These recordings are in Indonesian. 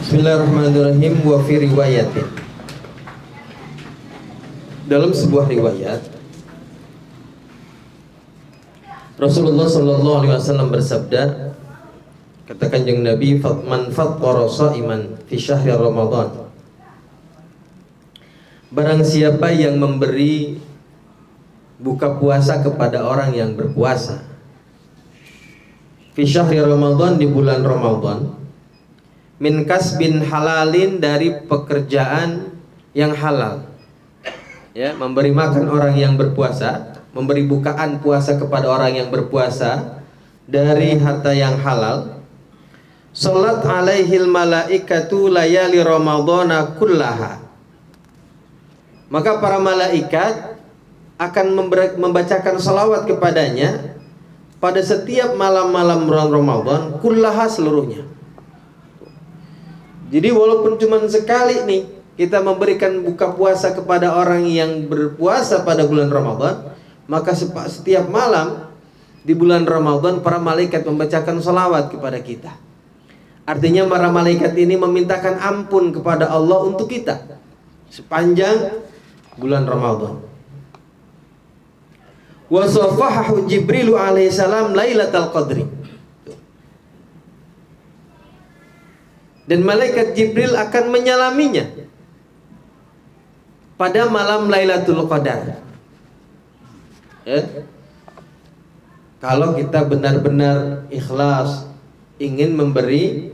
Bismillahirrahmanirrahim. Wa fi riwayatin, dalam sebuah riwayat Rasulullah sallallahu alaihi wasallam bersabda, kata Kanjeng Nabi, man fattara sha'iman fi syahri Ramadan, barang siapa yang memberi buka puasa kepada orang yang berpuasa fi syahri Ramadan, di bulan Ramadan, min kasbin halalin, dari pekerjaan yang halal, ya, memberi makan orang yang berpuasa, memberi bukaan puasa kepada orang yang berpuasa dari harta yang halal. Salat alaihil malaikatu layali ramadhana kullaha, maka para malaikat akan membacakan salawat kepadanya pada setiap malam-malam bulan Ramadan, kullaha, seluruhnya. Jadi walaupun cuma sekali nih kita memberikan buka puasa kepada orang yang berpuasa pada bulan Ramadan, maka setiap malam di bulan Ramadan para malaikat membacakan salawat kepada kita. Artinya para malaikat ini memintakan ampun kepada Allah untuk kita sepanjang bulan Ramadan. Wa safahahu Jibril alaihissalam lailatul qadri, dan malaikat Jibril akan menyalaminya pada malam Lailatul Qadar. Ya. Kalau kita benar-benar ikhlas ingin memberi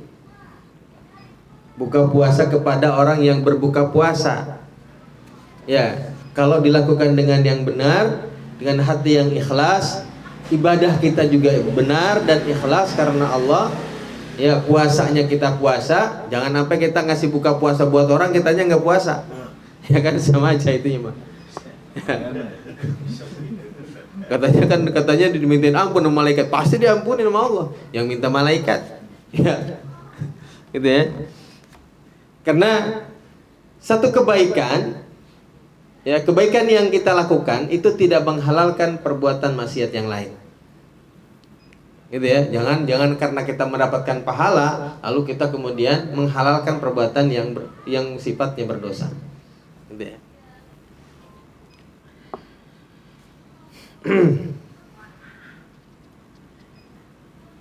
buka puasa kepada orang yang berbuka puasa, ya, kalau dilakukan dengan yang benar, dengan hati yang ikhlas, ibadah kita juga benar dan ikhlas karena Allah, ya, puasanya kita puasa, jangan sampai kita ngasih buka puasa buat orang, kitanya nggak puasa, ya kan, sama aja itu ya, Mak. katanya dimintain ampun sama malaikat, pasti diampuni sama Allah, yang minta malaikat, ya, gitu ya. Karena satu kebaikan, ya, kebaikan yang kita lakukan itu tidak menghalalkan perbuatan maksiat yang lain. Gitu ya, jangan karena kita mendapatkan pahala lalu kita kemudian menghalalkan perbuatan yang sifatnya berdosa. Gitu ya.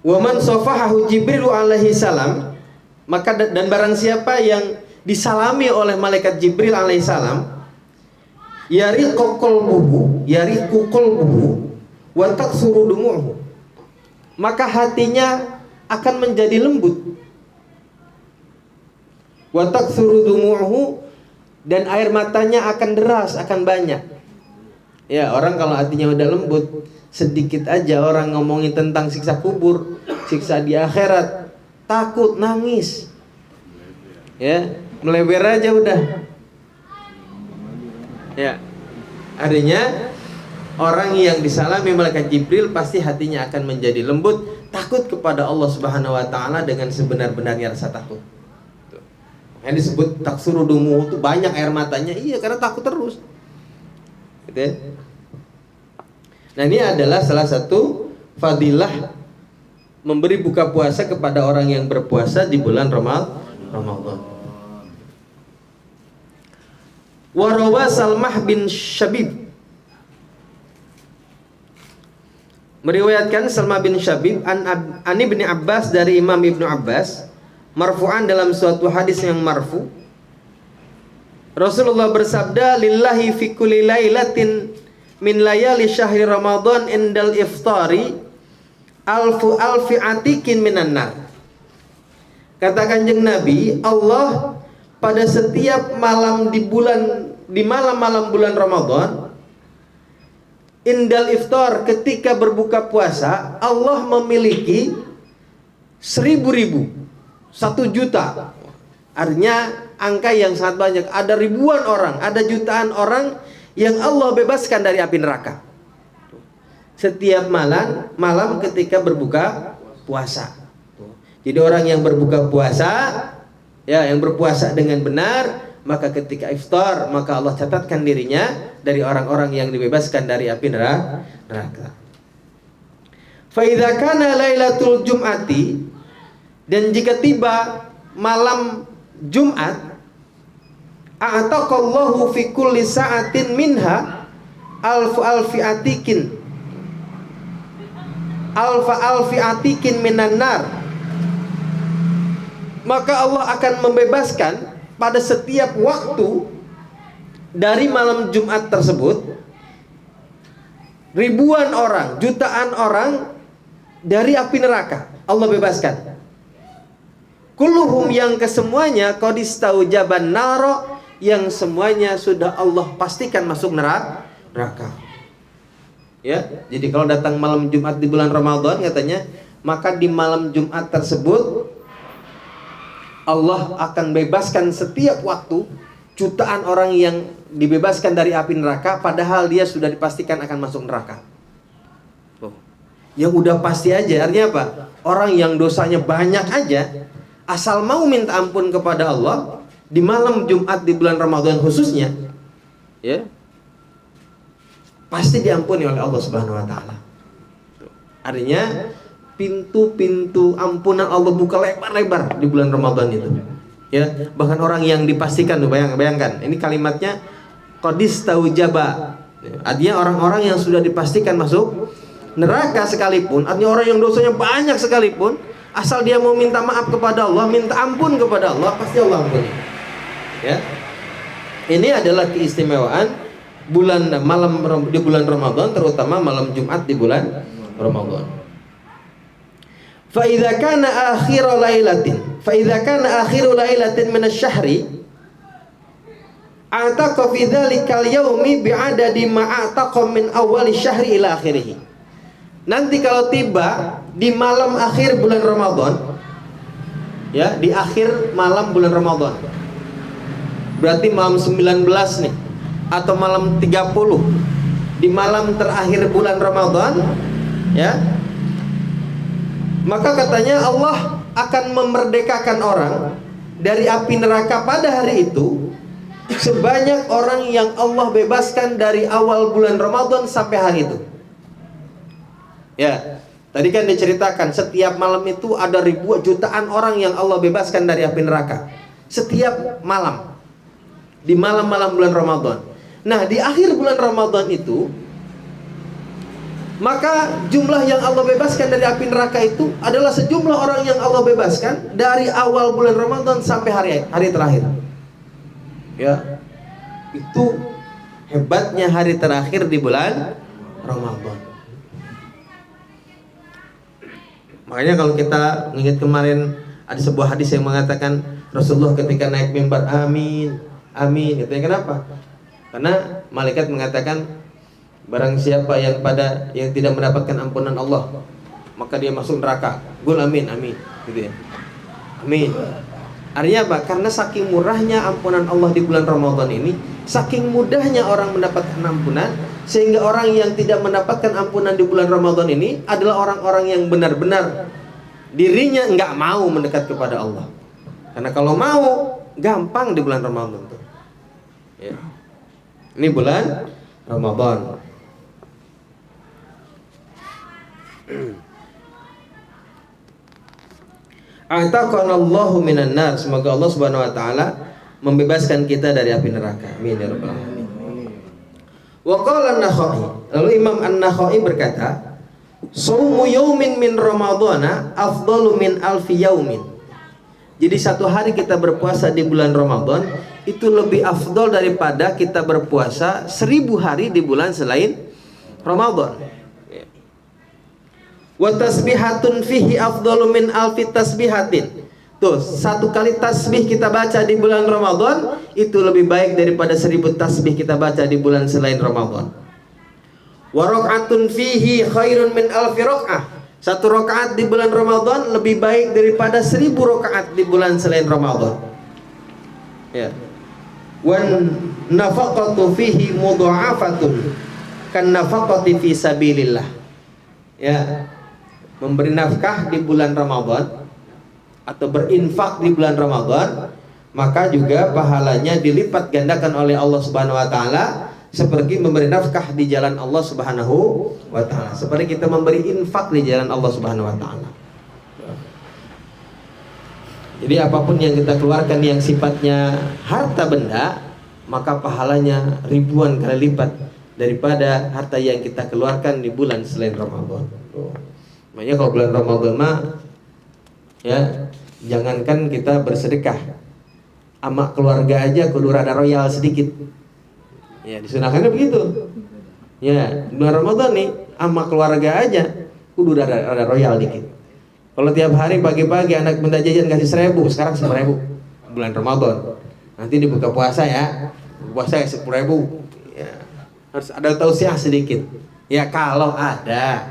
Wa man safahahu Jibril alaihi salam, maka dan barang siapa yang disalami oleh malaikat Jibril alaihi salam, yariqu qalbuhu wa taksuru dumu'uhu, maka hatinya akan menjadi lembut. Wa taksuru dumu'uhu, dan air matanya akan deras, akan banyak. Ya, orang kalau hatinya udah lembut, sedikit aja orang ngomongin tentang siksa kubur, siksa di akhirat, takut, nangis. Ya, meleber aja udah. Ya. Artinya orang yang disalami malaikat Jibril pasti hatinya akan menjadi lembut, takut kepada Allah Subhanahu wa taala dengan sebenar-benarnya rasa takut. Yang disebut taksurudumu itu banyak air matanya, iya, karena takut terus. Gitu ya. Nah, ini adalah salah satu fadilah memberi buka puasa kepada orang yang berpuasa di bulan Ramadan. Warawa Salmah bin Syabib, meriwayatkan Salmah bin Syabib an Ibni Abbas, dari Imam Ibnu Abbas, marfu'an, dalam suatu hadis yang marfu, Rasulullah bersabda, lillahi fi kulli lailatin min layali syahri Ramadan indal iftari alfi atikin minan nar. Kata Kanjeng Nabi, Allah pada setiap malam di malam-malam bulan Ramadan, indal iftar, ketika berbuka puasa, Allah memiliki 1.000, 1 juta. Artinya angka yang sangat banyak. Ada ribuan orang, ada jutaan orang yang Allah bebaskan dari api neraka setiap malam ketika berbuka puasa. Jadi orang yang berbuka puasa, ya, yang berpuasa dengan benar, maka ketika iftar, maka Allah catatkan dirinya dari orang-orang yang dibebaskan dari api neraka. Fa idza kana lailatul jum'ati, dan jika tiba malam Jumat, a'taqallahu fi kulli sa'atin minha alfi atikin minan nar. Maka Allah akan membebaskan pada setiap waktu dari malam Jumat tersebut ribuan orang, jutaan orang dari api neraka. Allah bebaskan. Kulluhum, yang kesemuanya, qadistaujaban naro, yang semuanya sudah Allah pastikan masuk neraka. Ya, jadi kalau datang malam Jumat di bulan Ramadan katanya, maka di malam Jumat tersebut Allah akan bebaskan setiap waktu jutaan orang yang dibebaskan dari api neraka, padahal dia sudah dipastikan akan masuk neraka. Yang udah pasti aja, artinya apa? Orang yang dosanya banyak aja, asal mau minta ampun kepada Allah di malam Jumat di bulan Ramadan khususnya, ya, pasti diampuni oleh Allah Subhanahu wa taala. Artinya pintu-pintu ampunan Allah buka lebar-lebar di bulan Ramadan itu. Ya, bahkan orang yang dipastikan, bayangkan, ini kalimatnya qadistaujaba. Artinya orang-orang yang sudah dipastikan masuk neraka sekalipun, artinya orang yang dosanya banyak sekalipun, asal dia mau minta maaf kepada Allah, minta ampun kepada Allah, pasti Allah ampuni. Ya. Ini adalah keistimewaan malam di bulan Ramadan, terutama malam Jumat di bulan Ramadan. Fa idza kana akhiru lailatin min asy-syahri ataqa fi dzalikal yaumi bi'adadi ma ataqa min awwali syahri ila akhirih. Nanti kalau tiba di malam akhir bulan Ramadan, ya, di akhir malam bulan Ramadan, berarti malam 19 nih, atau malam 30, di malam terakhir bulan Ramadan, ya, maka katanya Allah akan memerdekakan orang dari api neraka pada hari itu sebanyak orang yang Allah bebaskan dari awal bulan Ramadan sampai hari itu. Ya, tadi kan diceritakan setiap malam itu ada ribuan jutaan orang yang Allah bebaskan dari api neraka setiap malam, di malam-malam bulan Ramadan. Nah, di akhir bulan Ramadan itu, maka jumlah yang Allah bebaskan dari api neraka itu adalah sejumlah orang yang Allah bebaskan dari awal bulan Ramadan sampai hari terakhir. Ya, itu hebatnya hari terakhir di bulan Ramadan. Makanya kalau kita ingat kemarin ada sebuah hadis yang mengatakan Rasulullah ketika naik mimbar, amin, amin. Katanya kenapa? Karena malaikat mengatakan barang siapa yang tidak mendapatkan ampunan Allah, maka dia masuk neraka. Gul amin, amin, gitu ya. Amin. Artinya apa? Karena saking murahnya ampunan Allah di bulan Ramadan ini, saking mudahnya orang mendapatkan ampunan, sehingga orang yang tidak mendapatkan ampunan di bulan Ramadan ini adalah orang-orang yang benar-benar dirinya nggak mau mendekat kepada Allah. Karena kalau mau, gampang di bulan Ramadan tuh. Ya. Ini bulan Ramadan. Ataqanallahu minan nar. Semoga Allah Subhanahu wa taala membebaskan kita dari api neraka. Amin ya rabbal alamin. Wa qala an-Nakhai. Lalu Imam An-Nakhai berkata, "Shaumu yaumin min Ramadhana afdalu min alfi yaumin." Jadi satu hari kita berpuasa di bulan Ramadan itu lebih afdal daripada kita berpuasa 1000 hari di bulan selain Ramadan. Wa tasbihatun fihi afdalu min alfi tasbihatin. Tuh, satu kali tasbih kita baca di bulan Ramadan itu lebih baik daripada 1000 tasbih kita baca di bulan selain Ramadan. Wa rak'atun fihi khairun min alfi rak'ah. Satu rakaat di bulan Ramadan lebih baik daripada 1000 rakaat di bulan selain Ramadan. Ya. Wan nafaqatu fihi mudha'afatun kan nafaqati fi sabilillah. Ya. Memberi nafkah di bulan Ramadan atau berinfak di bulan Ramadan, maka juga pahalanya dilipat gandakan oleh Allah Subhanahu wa taala seperti memberi nafkah di jalan Allah Subhanahu wa taala, seperti kita memberi infak di jalan Allah Subhanahu wa taala. Jadi apapun yang kita keluarkan yang sifatnya harta benda, maka pahalanya ribuan kali lipat daripada harta yang kita keluarkan di bulan selain Ramadan. Makanya kalau bulan Ramadan mah ya, jangankan kita bersedekah, sama keluarga aja kudu rada royal sedikit. Ya, disunahkannya begitu. Ya, bulan Ramadan nih, sama keluarga aja kudu rada royal dikit. Kalau tiap hari pagi-pagi anak minta jajan kasih 1.000, sekarang 10.000 bulan Ramadan. Nanti dibuka puasa ya, puasa ya 10.000. Ya, harus ada tausiah sedikit. Ya kalau ada,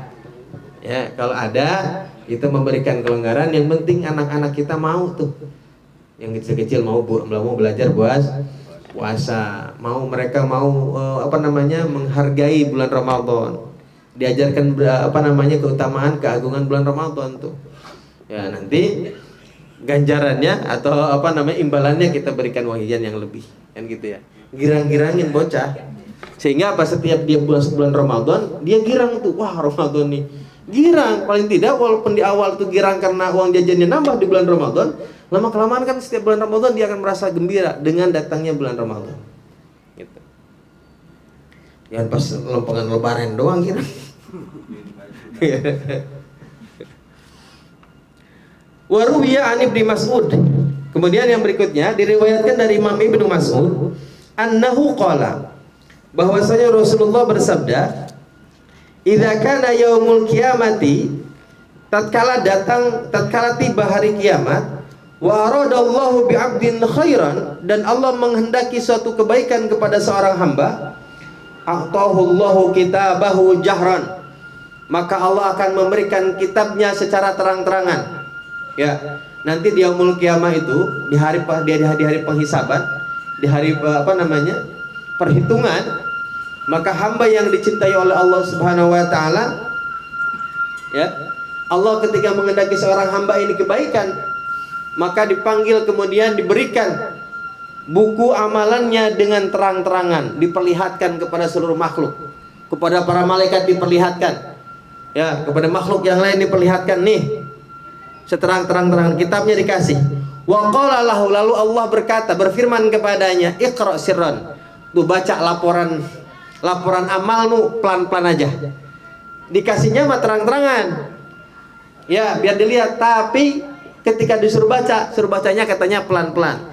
kita memberikan kelonggaran. Yang penting anak-anak kita mau tuh. Yang kecil-kecil mau belajar puasa, mereka mau menghargai bulan Ramadan. Diajarkan keutamaan keagungan bulan Ramadan tuh. Ya nanti ganjarannya atau imbalannya kita berikan uang jajan yang lebih, kan gitu ya. Girang-girangin bocah. Sehingga setiap dia bulan Ramadan, dia girang tuh, wah Ramadan nih. Girang, paling tidak walaupun di awal tuh girang karena uang jajannya nambah di bulan Ramadan, lama-kelamaan kan setiap bulan Ramadan dia akan merasa gembira dengan datangnya bulan Ramadan. Gitu. Jangan pas lompangan lebaran doang girang. Waruwiya an Ibnu Mas'ud. Kemudian yang berikutnya diriwayatkan dari Imam Ibnu Mas'ud, annahu qala, bahwasanya Rasulullah bersabda, idza kana yaumul qiyamati, tatkala tiba hari kiamat, wa aradallahu bi 'abdin khairan, dan Allah menghendaki suatu kebaikan kepada seorang hamba, a'tahullahu kitabahu jahran, maka Allah akan memberikan kitabnya secara terang-terangan. Ya, nanti di yaumul qiyamah itu, di hari penghisaban, di hari perhitungan, maka hamba yang dicintai oleh Allah Subhanahu wa taala, ya, Allah ketika menghendaki seorang hamba ini kebaikan, maka dipanggil kemudian diberikan buku amalannya dengan terang-terangan, diperlihatkan kepada seluruh makhluk, kepada para malaikat diperlihatkan, ya, kepada makhluk yang lain diperlihatkan, nih seterang-terang kitabnya dikasih. Wa qala lahu, lalu Allah berfirman kepadanya, iqra sirran, tuh baca laporan amalmu pelan-pelan aja. Dikasihnya mah terang-terangan, ya, biar dilihat. Tapi ketika disuruh bacanya katanya pelan-pelan.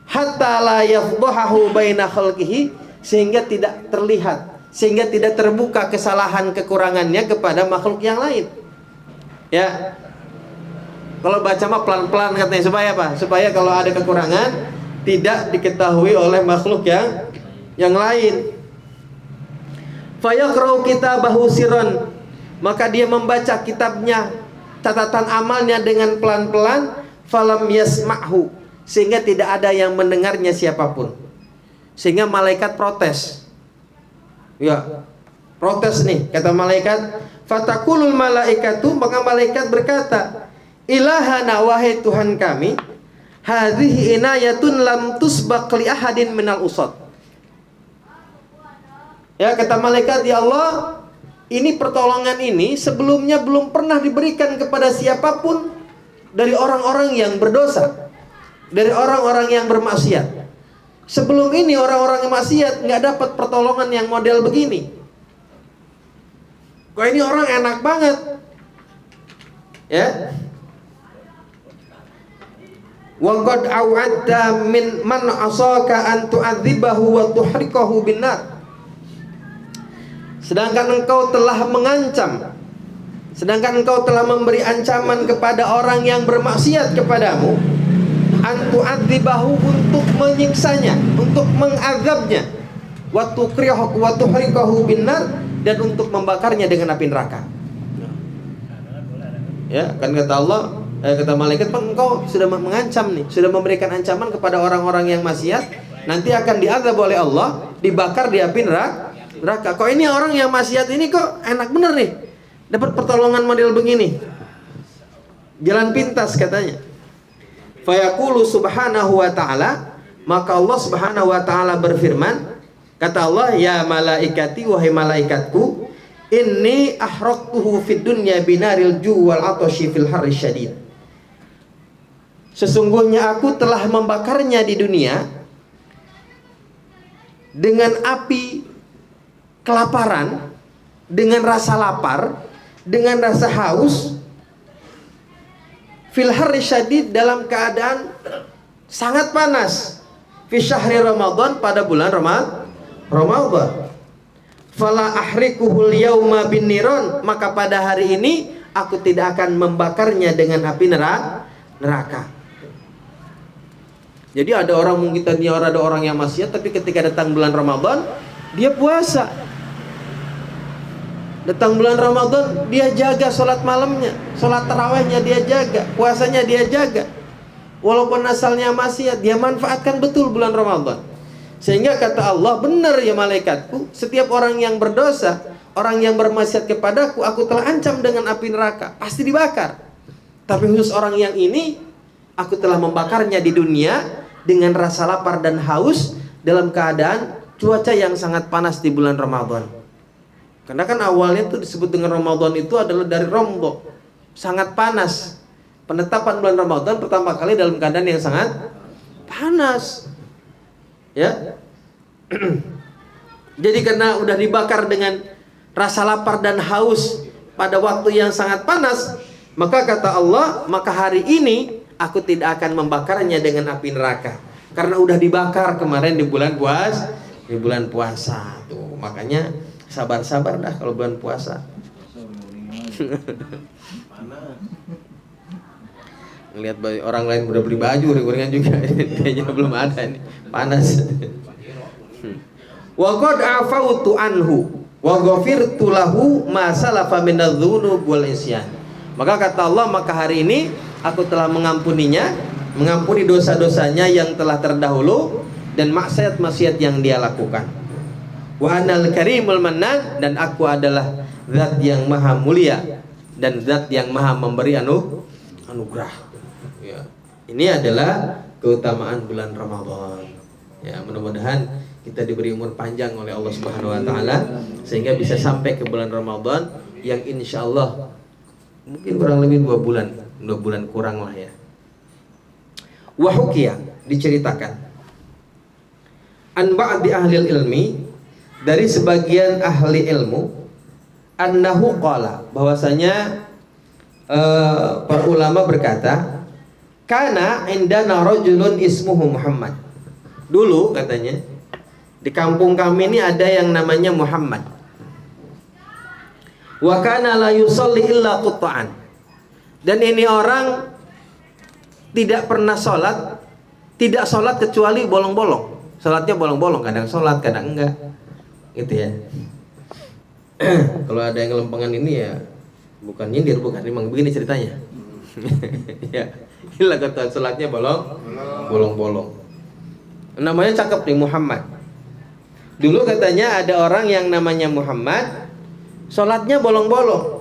Hatta la yafdahu baina khalqihi, sehingga tidak terlihat, sehingga tidak terbuka kesalahan kekurangannya kepada makhluk yang lain. Ya. Kalau baca mah pelan-pelan katanya, supaya apa? Supaya kalau ada kekurangan tidak diketahui oleh makhluk yang lain. Fayaqra'u kitabahu sirran, maka dia membaca kitabnya, catatan amalnya dengan pelan-pelan. Falam yasma'hu, sehingga tidak ada yang mendengarnya siapapun. Sehingga malaikat protes. Ya, protes nih, kata malaikat. Fatakulul malaikatu, maka malaikat berkata, ilahana, wahai Tuhan kami, hadhihi inayatun lam tusbaq li ahadin minal usad. Ya, kata malaikat, ya Allah, ini pertolongan ini sebelumnya belum pernah diberikan kepada siapapun dari orang-orang yang berdosa, dari orang-orang yang bermaksiat. Sebelum ini orang-orang yang maksiat nggak dapat pertolongan yang model begini. Kok ini orang enak banget, ya. Wa qad a'adda min man asaka an tu'adzibahu wa tuhrikahu binnar. Sedangkan engkau telah mengancam, sedangkan engkau telah memberi ancaman kepada orang yang bermaksiat kepadamu, an tu'adzibahu, untuk menyiksanya, untuk mengazabnya, wa tuhrikahu binnar, dan untuk membakarnya dengan api neraka. Ya, kan kata Allah, kata malaikat, engkau sudah mengancam nih, sudah memberikan ancaman kepada orang-orang yang maksiat, nanti akan diazab oleh Allah, dibakar di api neraka. Kok ini orang yang maksiat ini kok enak bener nih, dapat pertolongan model begini, jalan pintas katanya. Fayaqulu subhanahu wa ta'ala, maka Allah subhanahu wa ta'ala berfirman, kata Allah, ya malaikati, wahai malaikatku, inni ahraqtuhu fid dunya binaril ju' wal atashi fil harri syadid. Sesungguhnya aku telah membakarnya di dunia dengan api kelaparan, dengan rasa lapar, dengan rasa haus, fil harri syadid, dalam keadaan sangat panas, fi syahri Ramadan, pada bulan Ramadan. Fala ahrikuhul yauma bin niron, maka pada hari ini aku tidak akan membakarnya dengan api neraka. Jadi ada orang, mungkin tadinya ada orang yang maksiat, tapi ketika datang bulan Ramadan dia puasa. Datang bulan Ramadan dia jaga sholat malamnya, sholat tarawihnya dia jaga, puasanya dia jaga. Walaupun asalnya maksiat, dia manfaatkan betul bulan Ramadan. Sehingga kata Allah, benar ya malaikatku, setiap orang yang berdosa, orang yang bermaksiat kepadaku, aku telah ancam dengan api neraka, pasti dibakar. Tapi khusus orang yang ini, aku telah membakarnya di dunia dengan rasa lapar dan haus, dalam keadaan cuaca yang sangat panas di bulan Ramadan. Karena kan awalnya itu disebut dengan Ramadan itu adalah dari Rombo, sangat panas. Penetapan bulan Ramadan pertama kali dalam keadaan yang sangat panas. Ya. Jadi karena udah dibakar dengan rasa lapar dan haus pada waktu yang sangat panas, maka kata Allah, maka hari ini aku tidak akan membakarnya dengan api neraka, karena udah dibakar kemarin di bulan puasa tuh. Makanya sabar-sabar dah kalau bulan puasa. Ngelihat orang lain udah beli baju, gorengan juga kayaknya belum ada ini, panas. Wa qad afautu anhu wa ghafirtu lahu ma salafa minadz-dzunub wal isyan. Maka kata Allah, maka hari ini aku telah mengampuninya, mengampuni dosa-dosanya yang telah terdahulu dan maksiat-maksiat yang dia lakukan. Wa anal karimul mannan, dan aku adalah zat yang maha mulia dan zat yang maha memberi anugerah. Ya. Ini adalah keutamaan bulan Ramadan. Ya, mudah-mudahan kita diberi umur panjang oleh Allah Subhanahu wa taala sehingga bisa sampai ke bulan Ramadan yang insya Allah mungkin kurang lebih 2 bulan kurang lah ya. Wahukia, diceritakan an ba'di ahli ilmi, dari sebagian ahli ilmu, annahu qala, bahwasanya para ulama berkata, kana indana rajulun ismuhu Muhammad. Dulu katanya di kampung kami ini ada yang namanya Muhammad. Wa kana la yusalli illa qut'an. Dan ini orang tidak pernah sholat, tidak sholat kecuali bolong-bolong. Sholatnya bolong-bolong, kadang sholat, kadang enggak. Gitu ya. Kalau ada yang lempengan ini ya bukan nyindir, bukan, memang begini ceritanya. Ya, inilah kata sholatnya bolong-bolong. Namanya cakep nih, Muhammad. Dulu katanya ada orang yang namanya Muhammad, sholatnya bolong-bolong.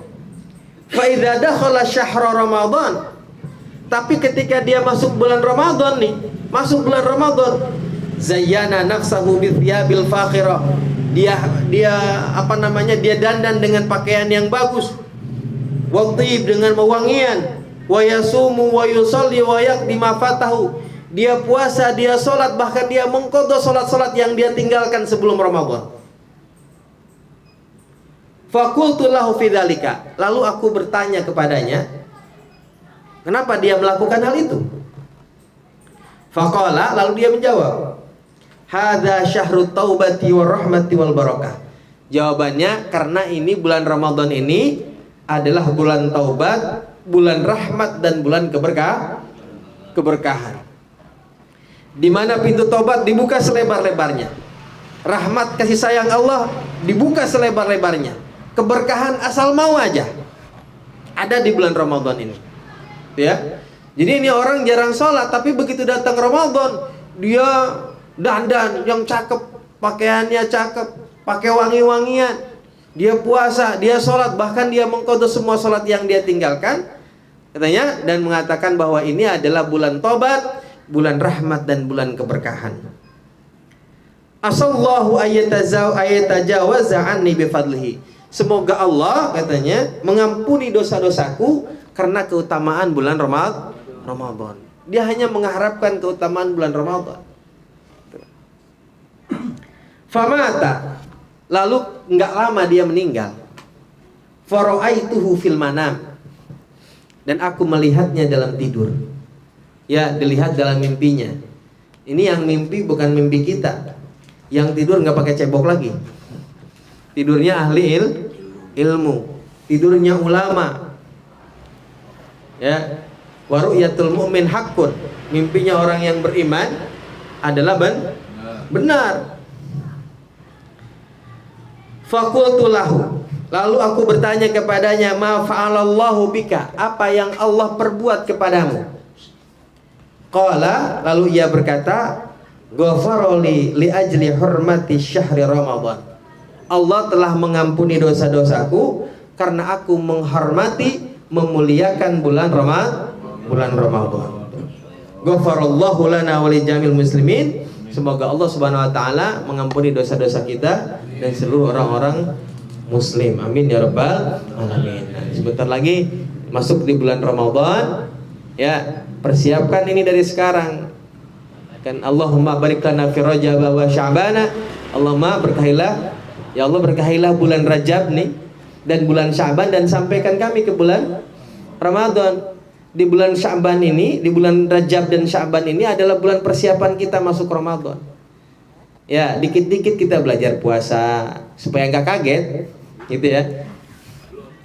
Fa idza dakhala syahr Ramadan, tapi ketika dia masuk bulan Ramadan nih, zayyana nafsahu bi thiyabil fakhirah. Dia dia dandan dengan pakaian yang bagus. Wa thib, dengan wewangian. Wa yasumu wa yusalli wa yaqdi ma fatahu. Dia puasa, dia sholat, bahkan dia mengqadha sholat-sholat yang dia tinggalkan sebelum Ramadan. Faqultu lahu fi dzalika, lalu aku bertanya kepadanya, kenapa dia melakukan hal itu? Faqala, lalu dia menjawab, hadza syahrut taubati war rahmati wal barakah. Jawabannya, karena ini bulan Ramadan ini adalah bulan taubat, bulan rahmat, dan bulan keberkahan. Di mana pintu taubat dibuka selebar-lebarnya, rahmat kasih sayang Allah dibuka selebar-lebarnya, keberkahan asal mau aja ada di bulan Ramadan ini. Ya, jadi ini orang jarang sholat, tapi begitu datang Ramadan dia dandan yang cakep, pakaiannya cakep, pakai wangi-wangian, dia puasa, dia sholat, bahkan dia mengqadha semua sholat yang dia tinggalkan, katanya, dan mengatakan bahwa ini adalah bulan tobat, bulan rahmat, dan bulan keberkahan. Asallahu ayatajawaza anni bifadlihi. Semoga Allah, katanya, mengampuni dosa-dosaku karena keutamaan bulan Ramadan. Dia hanya mengharapkan keutamaan bulan Ramadan. Famata, lalu nggak lama dia meninggal. Fara'aituhu fil manam, dan aku melihatnya dalam tidur. Ya, dilihat dalam mimpinya. Ini yang mimpi bukan mimpi kita. Yang tidur nggak pakai cebok lagi. Tidurnya ahli ilmu, tidurnya ulama. Ya, wa ru'yatul mu'min haqqun. Mimpinya orang yang beriman adalah benar. Faqultu lahu, lalu aku bertanya kepadanya, ma fa'alallahu bika, apa yang Allah perbuat kepadamu? Qala, lalu ia berkata, ghafaroli li ajli hurmati syahri Ramadan. Allah telah mengampuni dosa-dosaku karena aku menghormati, memuliakan bulan Ramadan. Ghafarallahu lana wa li jamil muslimin. Semoga Allah Subhanahu wa taala mengampuni dosa-dosa kita dan seluruh orang-orang muslim. Amin ya rabbal alamin. Nah, sebentar lagi masuk di bulan Ramadan. Ya, persiapkan ini dari sekarang. Kan Allahumma barik lana fi Rajab wa Sya'bana. Allahumma berkahilah, ya Allah berkahilah bulan Rajab nih dan bulan Sya'ban, dan sampaikan kami ke bulan Ramadan. Di bulan Sya'ban ini, di bulan Rajab dan Sya'ban ini adalah bulan persiapan kita masuk Ramadan. Ya, dikit-dikit kita belajar puasa supaya nggak kaget, gitu ya.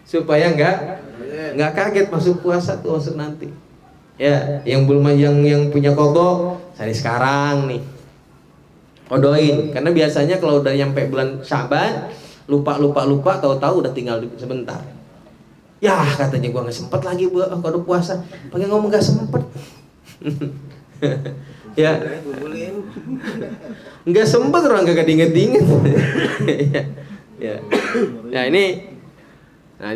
Supaya nggak kaget masuk puasa tuh masuk nanti. Ya, yang belum yang punya kodok dari sekarang nih kodoin, karena biasanya kalau udah nyampe bulan Sya'ban lupa tahu-tahu udah tinggal sebentar. Ya katanya gua nggak sempet lagi buat kodok puasa, pakai ngomong nggak sempet. Ya, nggak sempet orang gak diinget-inget. Ya, nah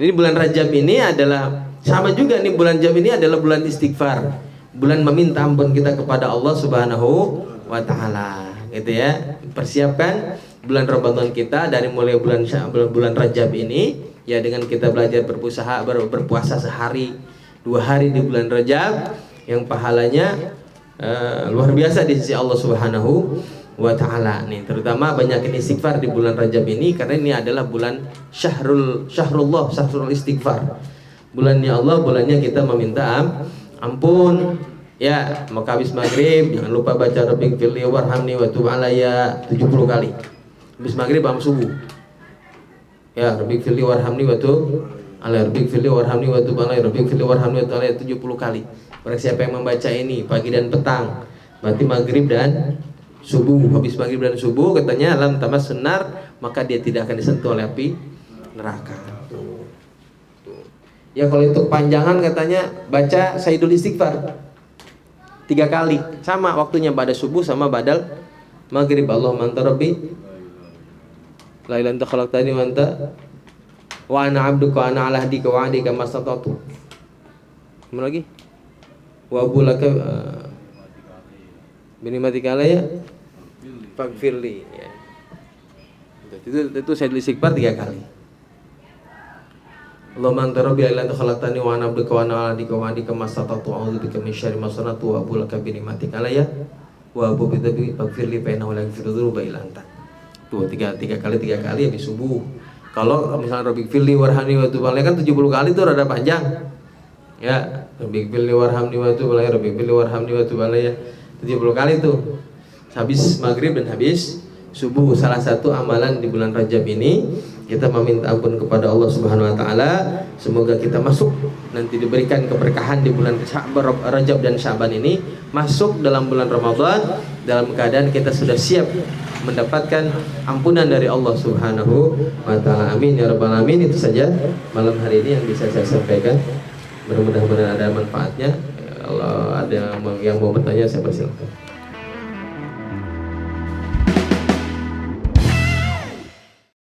ini bulan Rajab ini adalah sama juga nih, bulan Rajab ini adalah bulan istighfar, bulan meminta ampun kita kepada Allah Subhanahu wa taala, gitu ya. Persiapkan bulan Ramadan kita dari mulai bulan Rajab ini, ya, dengan kita belajar berpuasa sehari 2 hari di bulan Rajab yang pahalanya luar biasa di sisi Allah Subhanahu wa taala nih. Terutama banyakin istighfar di bulan Rajab ini karena ini adalah bulan syahrul istighfar. Bulannya Allah, bulannya kita meminta ampun. Ya, maka habis maghrib jangan lupa baca Rabbighfirli warhamni wa tub alayya 70 kali. Habis maghrib sampai subuh. Ya, Rabbighfirli warhamni wa tub alayya, Rabbighfirli warhamni wa tub alayya, Rabbighfirli warhamni wa tub alayya 70 kali. Barang siapa yang membaca ini pagi dan petang, berarti maghrib dan subuh. Habis maghrib dan subuh katanya lam tamas sunar, maka dia tidak akan disentuh oleh api neraka. Ya, kalau itu panjangan katanya baca Sayyidul Istighfar 3 kali, sama waktunya pada subuh sama badal maghrib. Allahumma anta rabbi la ilaha illa anta khalaqtani wa anta wa ana 'abduka wa ana 'ala ahdika wa 'adika mastata'tu. Mana lagi? Wa bulaka binimatika alayya faghfirli, ya. Itu Sayyidul Istighfar 3 kali. Allahumma anta rabbi la ilaha illa anta khalaqtani wa ana 'abduka wa ana 'ala ahdika wa 'adika mastata'tu a'udzubika min syarri ma sana'tu wa bulaka binimatika alayya wa abu bidzambi faghfirli fa innahu la yaghfiru dzunuba illa anta. Tuh 3 kali habis subuh. Kalau misalnya Rabbighfirli warhamni wa tub alayya kan 70 kali itu rada panjang. Ya, Rabbighfirli warhamni wa tub alayya, Rabbighfirli warhamni wa tub alayya 70 kali tuh. Habis maghrib dan habis subuh. Salah satu amalan di bulan Rajab ini kita meminta ampun kepada Allah Subhanahu wa taala. Semoga kita masuk nanti diberikan keberkahan di bulan Rajab dan Sya'ban ini, masuk dalam bulan Ramadan dalam keadaan kita sudah siap mendapatkan ampunan dari Allah Subhanahu wa taala. Amin ya rabbal alamin. Itu saja malam hari ini yang bisa saya sampaikan. Mudah-mudahan ada manfaatnya. Kalau ada yang mau bertanya, saya persilakan.